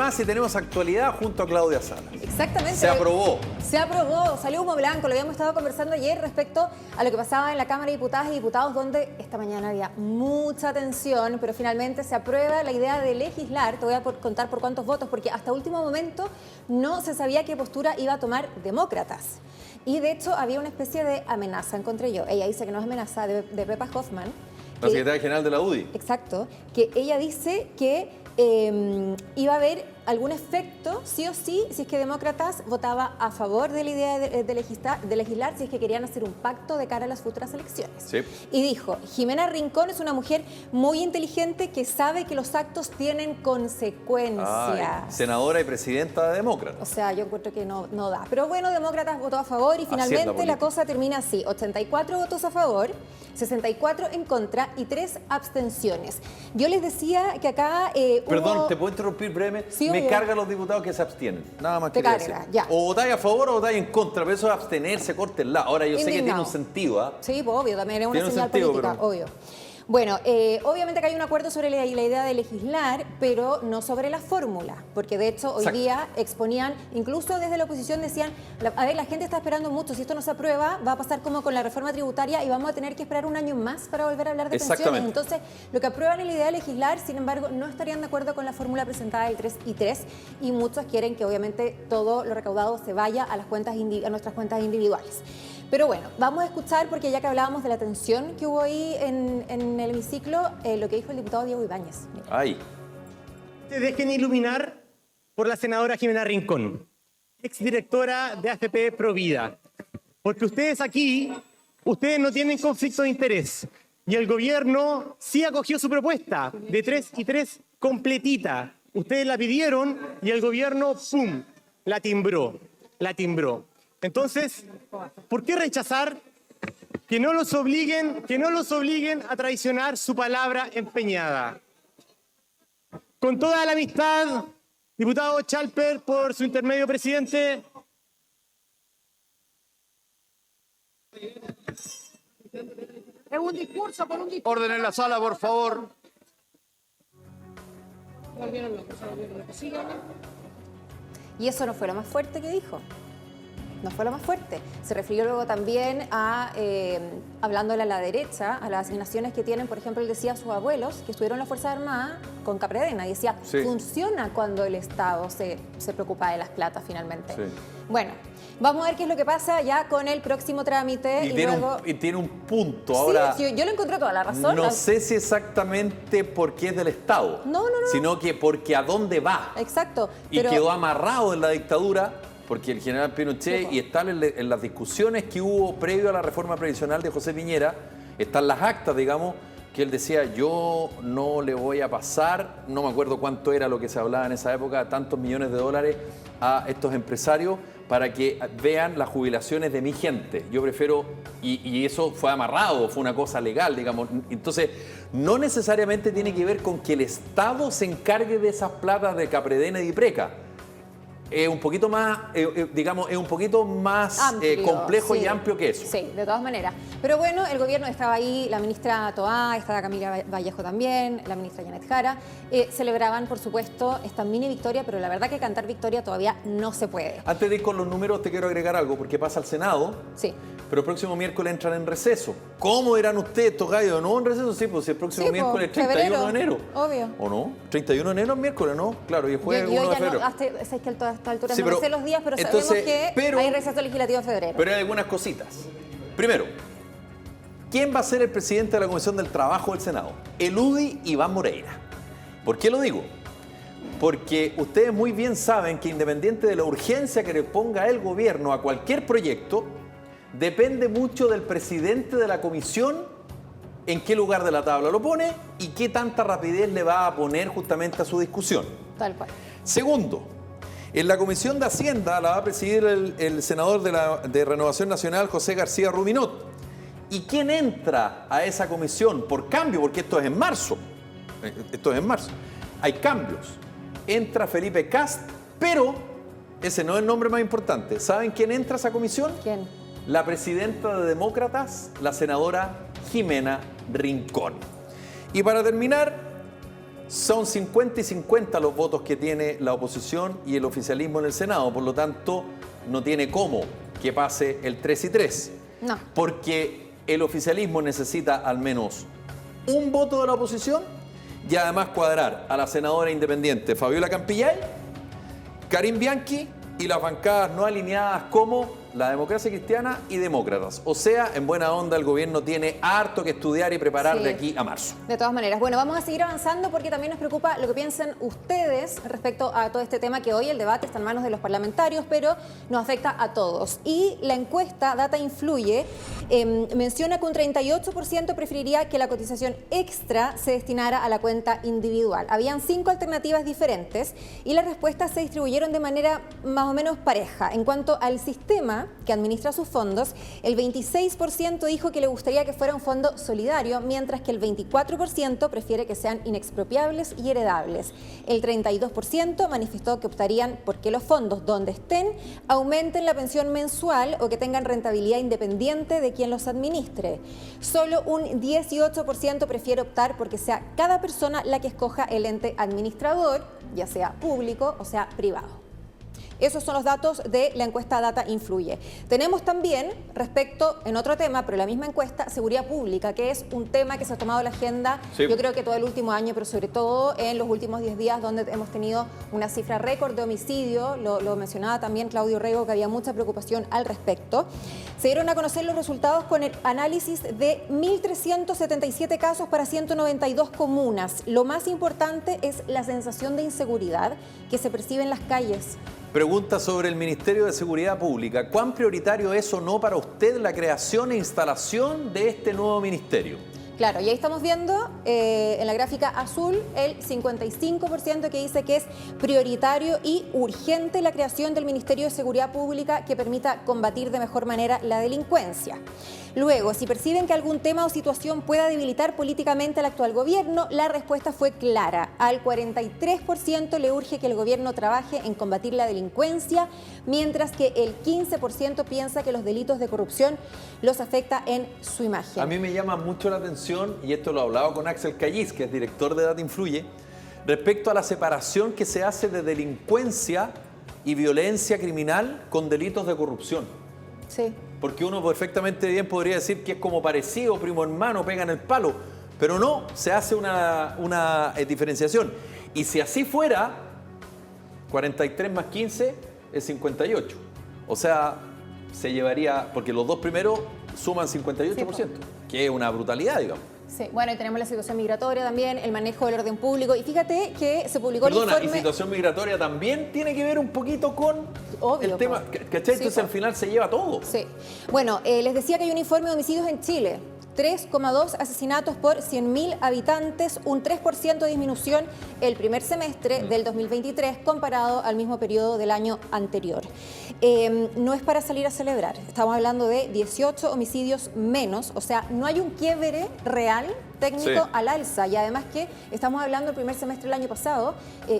más si tenemos actualidad junto a Claudia Salas. Exactamente. Se aprobó. Se aprobó, salió humo blanco, lo habíamos estado conversando ayer respecto a lo que pasaba en la Cámara de Diputadas y Diputados, donde esta mañana había mucha tensión, pero finalmente se aprueba la idea de legislar. Te voy a contar por cuántos votos, porque hasta último momento no se sabía qué postura iba a tomar Demócratas. Y de hecho había una especie de amenaza, encontré yo. Ella dice que no es amenaza, de Pepa Hoffman. La secretaria general de la UDI. Exacto, que ella dice que iba a haber algún efecto, sí o sí, si es que Demócratas votaba a favor de la idea de legislar, si es que querían hacer un pacto de cara a las futuras elecciones. Sí. Y dijo, Jimena Rincón es una mujer muy inteligente que sabe que los actos tienen consecuencias. Senadora y presidenta de Demócratas. O sea, yo encuentro que no da. Pero bueno, Demócratas votó a favor y finalmente la cosa termina así. 84 votos a favor, 64 en contra y 3 abstenciones. Yo les decía que acá Perdón, ¿te puedo interrumpir brevemente? Sí, me obvio. cargan los diputados que se abstienen. Nada más Te quería carga, decir. ya. O votáis a favor o votáis en contra, pero eso de abstenerse, córtenla. Ahora yo sé que tiene un sentido, ¿ah? Sí, pues obvio, también es una Tiene un señal sentido, política, pero- obvio. Bueno, obviamente que hay un acuerdo sobre la idea de legislar, pero no sobre la fórmula, porque de hecho hoy Exacto. día exponían, incluso desde la oposición decían, a ver, la gente está esperando mucho, si esto no se aprueba, va a pasar como con la reforma tributaria y vamos a tener que esperar un año más para volver a hablar de pensiones. Exactamente. Entonces, lo que aprueban es la idea de legislar, sin embargo, no estarían de acuerdo con la fórmula presentada del 3 y 3, y muchos quieren que obviamente todo lo recaudado se vaya a las cuentas a nuestras cuentas individuales. Pero bueno, vamos a escuchar, porque ya que hablábamos de la tensión que hubo ahí en el hemiciclo, lo que dijo el diputado Diego Ibáñez. Mira. Ahí. Se dejen iluminar por la senadora Jimena Rincón, exdirectora de AFP Provida. Porque ustedes aquí, ustedes no tienen conflicto de interés. Y el gobierno sí acogió su propuesta de 3 y 3 completita. Ustedes la pidieron y el gobierno, ¡pum!, la timbró. La timbró. Entonces, ¿por qué rechazar? Que no los obliguen a traicionar su palabra empeñada. Con toda la amistad, diputado Chalper, por su intermedio, presidente. Es un discurso por un discurso. Orden en la sala, por favor. Y eso no fue lo más fuerte que dijo. No fue lo más fuerte. Se refirió luego también a, hablándole a la derecha, a las asignaciones que tienen, por ejemplo, él decía a sus abuelos que estuvieron en la Fuerza Armada con Capredena, y decía, Sí. funciona cuando el Estado se preocupa de las platas finalmente. Sí. Bueno, vamos a ver qué es lo que pasa ya con el próximo trámite Y, y tiene, luego... y tiene un punto. Ahora, Sí, yo le encontré toda la razón. no sé si exactamente porque es del Estado, No. sino que porque a dónde va. Exacto. Y Pero... quedó amarrado en la dictadura, porque el general Pinochet, Sí, po. y están en las discusiones que hubo previo a la reforma previsional de José Piñera, están las actas, digamos, que él decía, yo no le voy a pasar, no me acuerdo cuánto era lo que se hablaba en esa época, tantos millones de dólares a estos empresarios para que vean las jubilaciones de mi gente. Yo prefiero, y eso fue amarrado, fue una cosa legal, digamos. Entonces, no necesariamente tiene que ver con que el Estado se encargue de esas platas de Capredena y de Preca. Es un poquito más, digamos, es un poquito más amplio, complejo sí. y amplio que eso. Sí, de todas maneras. Pero bueno, el gobierno estaba ahí, la ministra Toá, estaba Camila Vallejo también, la ministra Janet Jara. Celebraban, por supuesto, esta mini victoria, pero la verdad que cantar victoria todavía no se puede. Antes de ir con los números, te quiero agregar algo, porque pasa al Senado, Sí. pero el próximo miércoles entran en receso. ¿Cómo dirán ustedes, estos gallos? ¿No en receso? Sí, pues si el próximo Sí, miércoles es pues, 31 de febrero, enero. obvio. ¿O no? 31 de enero es miércoles, ¿no? Claro, y el jueves Yo 1 de ya febrero. no, hasta es que a esta altura Sí, no pero- me sé los días, pero entonces, sabemos que pero- hay receso legislativo en febrero. Pero hay algunas cositas. Primero, ¿quién va a ser el presidente de la Comisión del Trabajo del Senado? El UDI Iván Moreira. ¿Por qué lo digo? Porque ustedes muy bien saben que independiente de la urgencia que le ponga el gobierno a cualquier proyecto, depende mucho del presidente de la comisión en qué lugar de la tabla lo pone y qué tanta rapidez le va a poner justamente a su discusión. Tal cual. Segundo, en la Comisión de Hacienda la va a presidir el senador de Renovación Nacional, José García Rubinot. ¿Y quién entra a esa comisión por cambio? Porque esto es en marzo. Esto es en marzo. Hay cambios. Entra Felipe Kast, pero ese no es el nombre más importante. ¿Saben quién entra a esa comisión? ¿Quién? La presidenta de Demócratas, la senadora Jimena Rincón. Y para terminar, Son 50 y 50 los votos que tiene la oposición y el oficialismo en el Senado, por lo tanto no tiene cómo que pase el 3 y 3. No. Porque el oficialismo necesita al menos un voto de la oposición y además cuadrar a la senadora independiente Fabiola Campillay, Karim Bianchi y las bancadas no alineadas como la Democracia Cristiana y Demócratas. O sea, en buena onda el gobierno tiene harto que estudiar y preparar Sí. de aquí a marzo. De todas maneras. Bueno, vamos a seguir avanzando porque también nos preocupa lo que piensen ustedes respecto a todo este tema, que hoy el debate está en manos de los parlamentarios, pero nos afecta a todos. Y la encuesta Data Influye menciona que un 38% preferiría que la cotización extra se destinara a la cuenta individual. Habían 5 alternativas diferentes y las respuestas se distribuyeron de manera más o menos pareja. En cuanto al sistema que administra sus fondos, el 26% dijo que le gustaría que fuera un fondo solidario, mientras que el 24% prefiere que sean inexpropiables y heredables. El 32% manifestó que optarían por que los fondos, donde estén, aumenten la pensión mensual o que tengan rentabilidad independiente de quien los administre. Solo un 18% prefiere optar porque sea cada persona la que escoja el ente administrador, ya sea público o sea privado. Esos son los datos de la encuesta Data Influye. Tenemos también, respecto, en otro tema, pero la misma encuesta, seguridad pública, que es un tema que se ha tomado la agenda, Sí. yo creo que todo el último año, pero sobre todo en los últimos 10 días, donde hemos tenido una cifra récord de homicidio. Lo mencionaba también Claudio Rego, que había mucha preocupación al respecto. Se dieron a conocer los resultados con el análisis de 1.377 casos para 192 comunas. Lo más importante es la sensación de inseguridad que se percibe en las calles. Pregunta sobre el Ministerio de Seguridad Pública. ¿Cuán prioritario es o no para usted la creación e instalación de este nuevo ministerio? Claro, y ahí estamos viendo en la gráfica azul el 55% que dice que es prioritario y urgente la creación del Ministerio de Seguridad Pública que permita combatir de mejor manera la delincuencia. Luego, si perciben que algún tema o situación pueda debilitar políticamente al actual gobierno, la respuesta fue clara. Al 43% le urge que el gobierno trabaje en combatir la delincuencia, mientras que el 15% piensa que los delitos de corrupción los afecta en su imagen. A mí me llama mucho la atención, y esto lo he hablado con Axel Callis, que es director de Data Influye, respecto a la separación que se hace de delincuencia y violencia criminal con delitos de corrupción. Sí. Porque uno perfectamente bien podría decir que es como parecido, primo hermano, pegan el palo, pero no, se hace una diferenciación. Y si así fuera, 43 más 15 es 58. O sea, se llevaría, porque los dos primeros suman 58%, que es una brutalidad, digamos. Sí, bueno, y tenemos la situación migratoria también, el manejo del orden público. Y fíjate que se publicó Perdona, el informe... y situación migratoria también tiene que ver un poquito con Obvio, el tema, po. ¿cachai? Sí, Entonces po. al final se lleva todo. Sí. Bueno, les decía que hay un informe de homicidios en Chile. 3,2 asesinatos por 100.000 habitantes, un 3% de disminución el primer semestre del 2023 comparado al mismo periodo del año anterior. No es para salir a celebrar, estamos hablando de 18 homicidios menos, o sea, no hay un quiebre real técnico Sí. al alza, y además que estamos hablando del primer semestre del año pasado,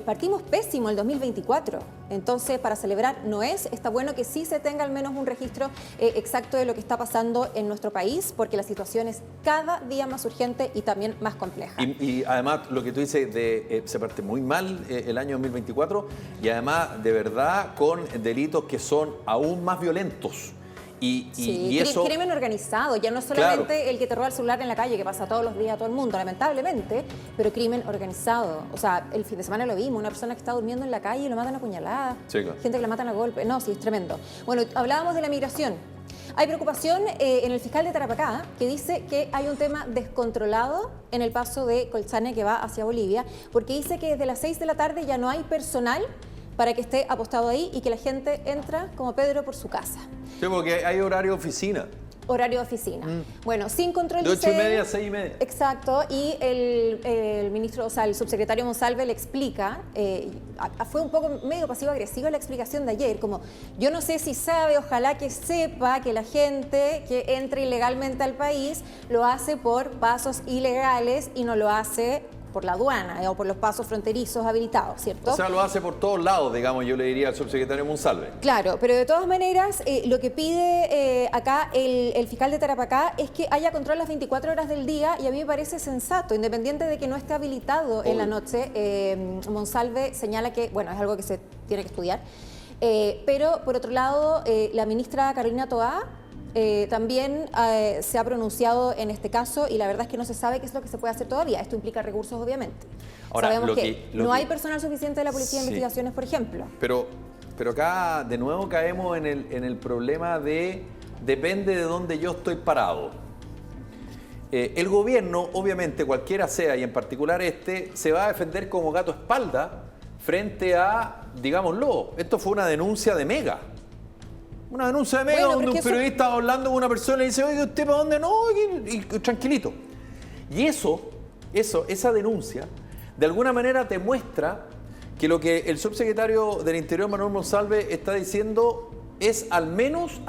partimos pésimo el 2024, entonces para celebrar no es, está bueno que sí se tenga al menos un registro exacto de lo que está pasando en nuestro país, porque la situación es cada día más urgente y también más compleja. Y además, lo que tú dices, se parte muy mal el año 2024 y además, de verdad, con delitos que son aún más violentos. Y eso... crimen organizado, ya no es solamente el que te roba el celular en la calle, que pasa todos los días a todo el mundo, lamentablemente, pero crimen organizado. O sea, el fin de semana lo vimos, una persona que está durmiendo en la calle y lo matan a puñaladas, Sí, claro. gente que la matan a golpe. No, sí, es tremendo. Bueno, hablábamos de la migración. Hay preocupación en el fiscal de Tarapacá, que dice que hay un tema descontrolado en el paso de Colchane que va hacia Bolivia, porque dice que desde las 6 de la tarde ya no hay personal para que esté apostado ahí y que la gente entra como Pedro por su casa. Sí, porque hay horario de oficina. Horario de oficina. Bueno, sin control De 8:30 a ICM. 6:30. Exacto, y el ministro, o sea, el subsecretario Monsalve le explica, fue un poco medio pasivo-agresiva la explicación de ayer, como yo no sé si sabe, ojalá que sepa que la gente que entra ilegalmente al país lo hace por pasos ilegales y no lo hace por la aduana o por los pasos fronterizos habilitados, ¿cierto? O sea, lo hace por todos lados, digamos, yo le diría al subsecretario Monsalve. Claro, pero de todas maneras, lo que pide acá el fiscal de Tarapacá es que haya control las 24 horas del día, y a mí me parece sensato, independiente de que no esté habilitado en la noche. Monsalve señala que, bueno, es algo que se tiene que estudiar, pero por otro lado, la ministra Carolina Toá también se ha pronunciado en este caso, y la verdad es que no se sabe qué es lo que se puede hacer todavía. Esto implica recursos, obviamente. Ahora, sabemos que no hay personal suficiente de la Policía de Sí. Investigaciones, por ejemplo. Pero acá de nuevo caemos en el problema de depende de dónde yo estoy parado. El gobierno, obviamente, cualquiera sea, y en particular este, se va a defender como gato espalda frente a, digámoslo, esto fue una denuncia de Mega. Una denuncia de Mega, Bueno, donde un periodista va hablando con una persona y dice, oye, ¿usted para dónde? No, y tranquilito. Y esa denuncia, de alguna manera te muestra que lo que el subsecretario del Interior, Manuel Monsalve, está diciendo es al menos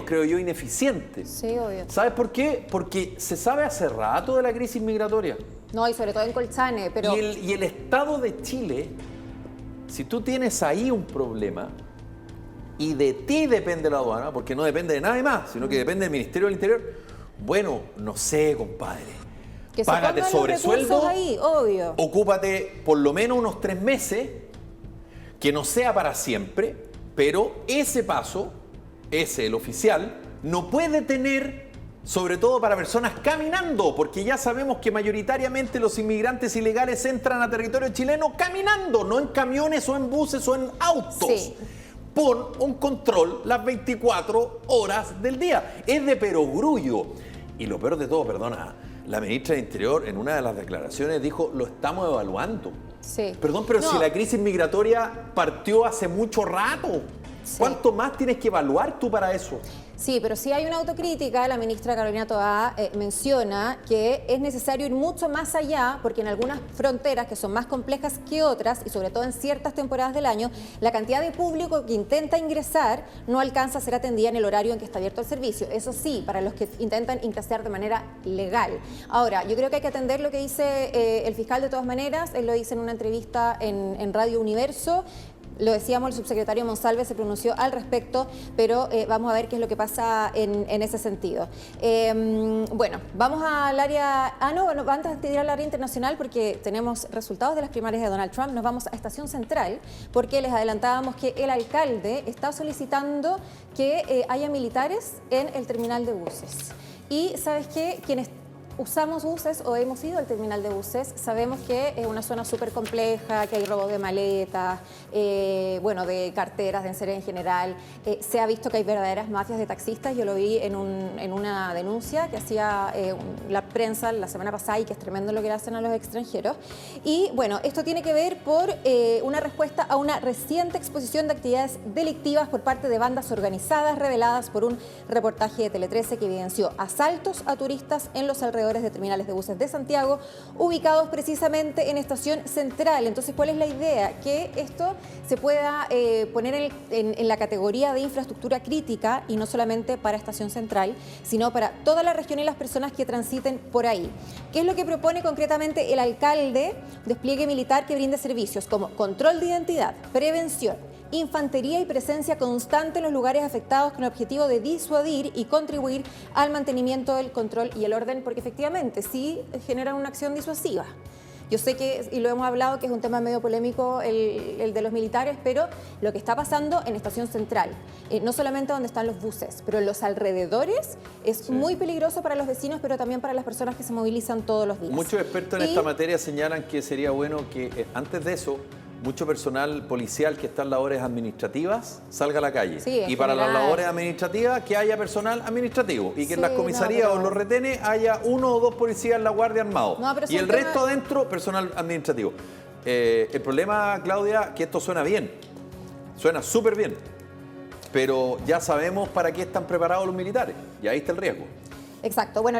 creo yo, ineficiente. Sí, obvio. ¿Sabes por qué? Porque se sabe hace rato de la crisis migratoria. No, y sobre todo en Colchane, pero... Y el Estado de Chile, si tú tienes ahí un problema y de ti depende la aduana, porque no depende de nadie más, sino que depende del Ministerio del Interior, bueno, no sé, compadre. que se Págate pongan los sobresueldo, recursos ahí, obvio. ocúpate por lo menos unos 3 meses, que no sea para siempre, pero ese paso, el oficial, no puede tener, sobre todo para personas caminando, porque ya sabemos que mayoritariamente los inmigrantes ilegales entran a territorio chileno caminando, no en camiones o en buses o en autos. Sí. Pon un control las 24 horas del día. Es de perogrullo. Y lo peor de todo, perdona, la ministra del Interior en una de las declaraciones dijo, lo estamos evaluando. Sí. Perdón, pero No. si la crisis migratoria partió hace mucho rato, Sí. ¿cuánto más tienes que evaluar tú para eso? Sí, pero sí hay una autocrítica. La ministra Carolina Toá menciona que es necesario ir mucho más allá, porque en algunas fronteras que son más complejas que otras, y sobre todo en ciertas temporadas del año, la cantidad de público que intenta ingresar no alcanza a ser atendida en el horario en que está abierto el servicio. Eso sí, para los que intentan ingresar de manera legal. Ahora, yo creo que hay que atender lo que dice el fiscal de todas maneras. Él lo dice en una entrevista en Radio Universo. Lo decíamos, el subsecretario Monsalve se pronunció al respecto, pero vamos a ver qué es lo que pasa en ese sentido. Bueno, vamos al área... bueno, antes de ir al área internacional, porque tenemos resultados de las primarias de Donald Trump, nos vamos a Estación Central, porque les adelantábamos que el alcalde está solicitando que haya militares en el terminal de buses. Y, ¿sabes qué? Quienes usamos buses o hemos ido al terminal de buses, sabemos que es una zona súper compleja, que hay robo de maletas, bueno, de carteras, de enseres en general. Se ha visto que hay verdaderas mafias de taxistas. Yo lo vi en una denuncia que hacía la prensa la semana pasada, y que es tremendo lo que le hacen a los extranjeros. Y bueno, esto tiene que ver por una respuesta a una reciente exposición de actividades delictivas por parte de bandas organizadas reveladas por un reportaje de Tele 13 que evidenció asaltos a turistas en los alrededores de terminales de buses de Santiago, ubicados precisamente en Estación Central. Entonces, ¿cuál es la idea? Que esto se pueda poner en la categoría de infraestructura crítica, y no solamente para Estación Central, sino para toda la región y las personas que transiten por ahí. ¿Qué es lo que propone concretamente el alcalde? Despliegue militar que brinde servicios como control de identidad, prevención, infantería y presencia constante en los lugares afectados, con el objetivo de disuadir y contribuir al mantenimiento del control y el orden, porque efectivamente sí generan una acción disuasiva. Yo sé que, y lo hemos hablado, que es un tema medio polémico el de los militares, pero lo que está pasando en Estación Central, no solamente donde están los buses, pero en los alrededores, es muy peligroso para los vecinos, pero también para las personas que se movilizan todos los días. Muchos expertos en esta materia señalan que sería bueno que antes de eso, mucho personal policial que está en labores administrativas salga a la calle. Sí, y para las general. labores administrativas que haya personal administrativo, y que en Sí, las comisarías no, pero- o los retenes haya 1 o 2 policías en la guardia armados. No, pero es Y un el tema- resto adentro, personal administrativo. El problema, Claudia, que esto suena bien, suena súper bien, pero ya sabemos para qué están preparados los militares, y ahí está el riesgo. Exacto. Bueno,